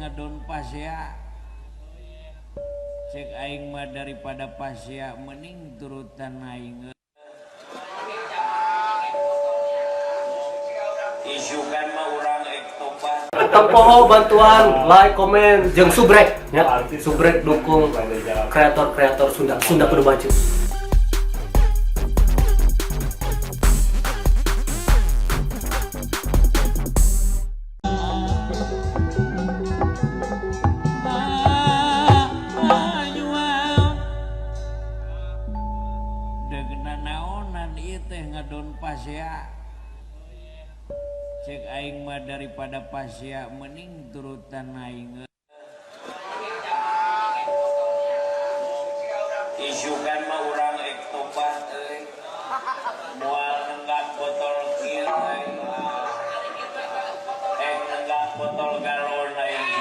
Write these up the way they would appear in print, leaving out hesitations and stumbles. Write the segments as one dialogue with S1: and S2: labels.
S1: ngadon pasya cek aing mah daripada pasya mending turutan aing isukan mah urang ektobat
S2: tempoho bantuan like komen jeung subrek ya subrek dukung kreator Sunda Kudu Baju.
S1: ngadon pasya cek aing mah daripada pasya mending turutan aing isukan mah urang ektobat moal nenggak botol kieu nenggak botol galon aing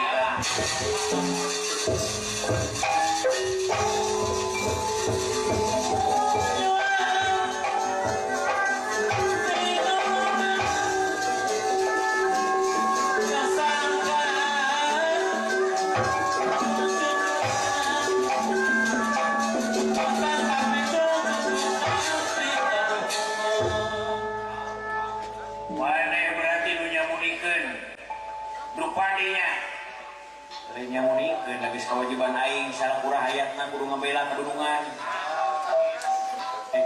S1: nyamunikeun lagi kawajiban aing salakura hayatna kudu ngabela kadunungan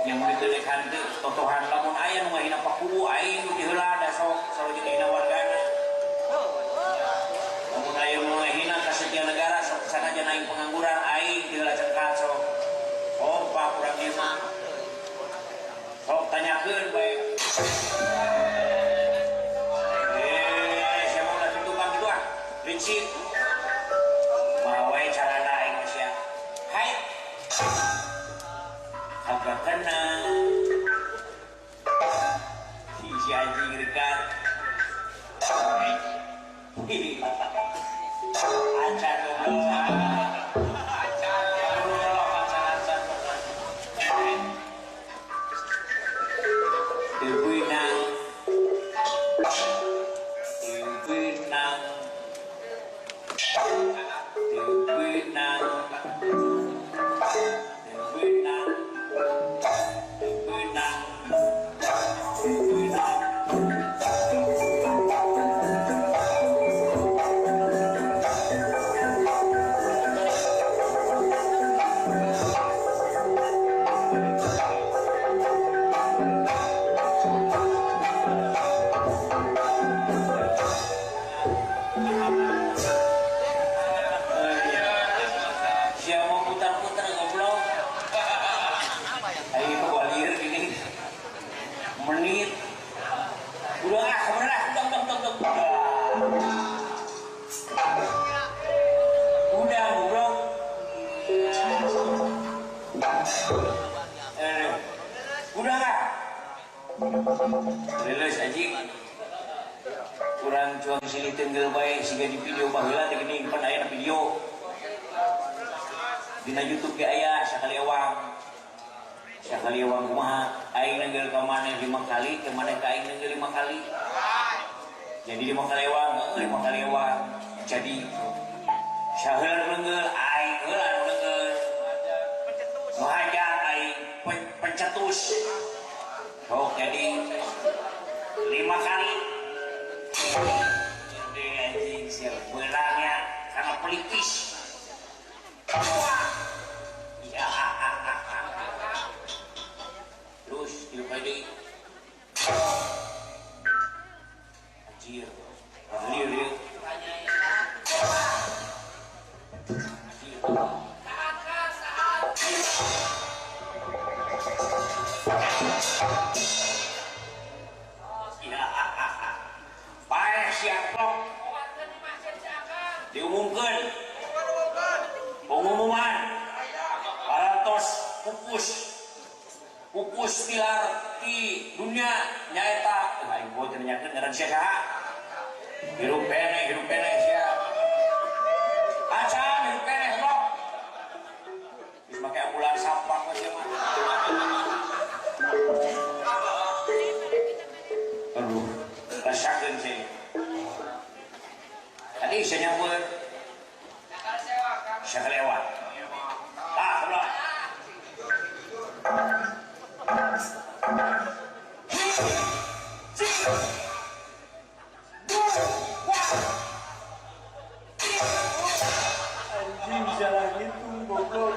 S1: nyamunikeun dek hanteu totohan lamun aya nu ngahina pakulu aing nu diheula da sok sarojeu dina wargana lamun aya nu ngahina ka satia negara sok sanajan aing pengangguran aing diheula cengkat sok pak urang ieu mah sok tanyakeun bae siapa ulah tutupan gitu prinsip mawai carana aing sia hai agak kena si anjing rekat acan Rilis anjing kurang cuang sini tenggel bae siga di video baheula teh geuning pan aya video dina YouTube ge aya sakali ewang kumaha aing nenggel ka maneh 5 kali ke maneh ka aing nenggel 5 kali jadi 5 kali ewang 5 kali ewang jadi saheula nenggel aing heula nu nenggel nu hajat aing pencetus jadi 5 kali jadi anjing siap belangnya karena pelipis ya terus dipedi anjir liur diumumkan pengumuman parantos pupus pilar di dunia nyaeta aing boe teh nyakeun ngaran sia hirup pene sia acan hirup pene sok geus make ambulans sampah mah sia mah aduh rasakeun sih tadi saya nyamper Siapa lewat? Ah, sebelah.
S3: Anjing salah gitu goblok.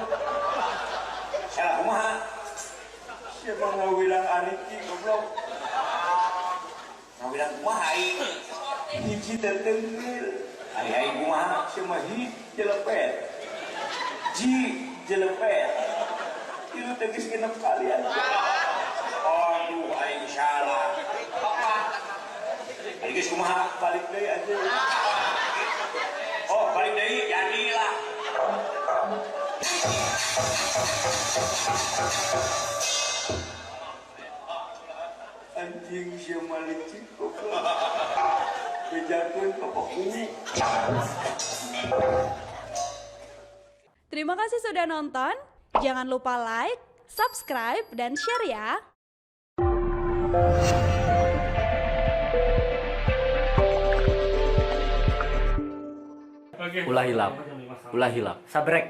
S1: Salah kumaha?
S3: Siapa ngawilang aniki goblok.
S1: Ngawilang kumaha aing?
S3: Hiji tertenggil.
S1: Aing kumaha?
S3: Sama hi jelepet. Ji jelepet. Itu tegis genep kalian.
S1: Aduh, aing salah. Aing geus kumaha?
S3: Balik deh aja.
S1: Oh, balik deui jadilah.
S3: Anjing siapa licik goblok. Bejakeun ka paku.
S4: Terima kasih sudah nonton. Jangan lupa like, subscribe, dan share ya.
S2: Ulah hilap. Sabrek.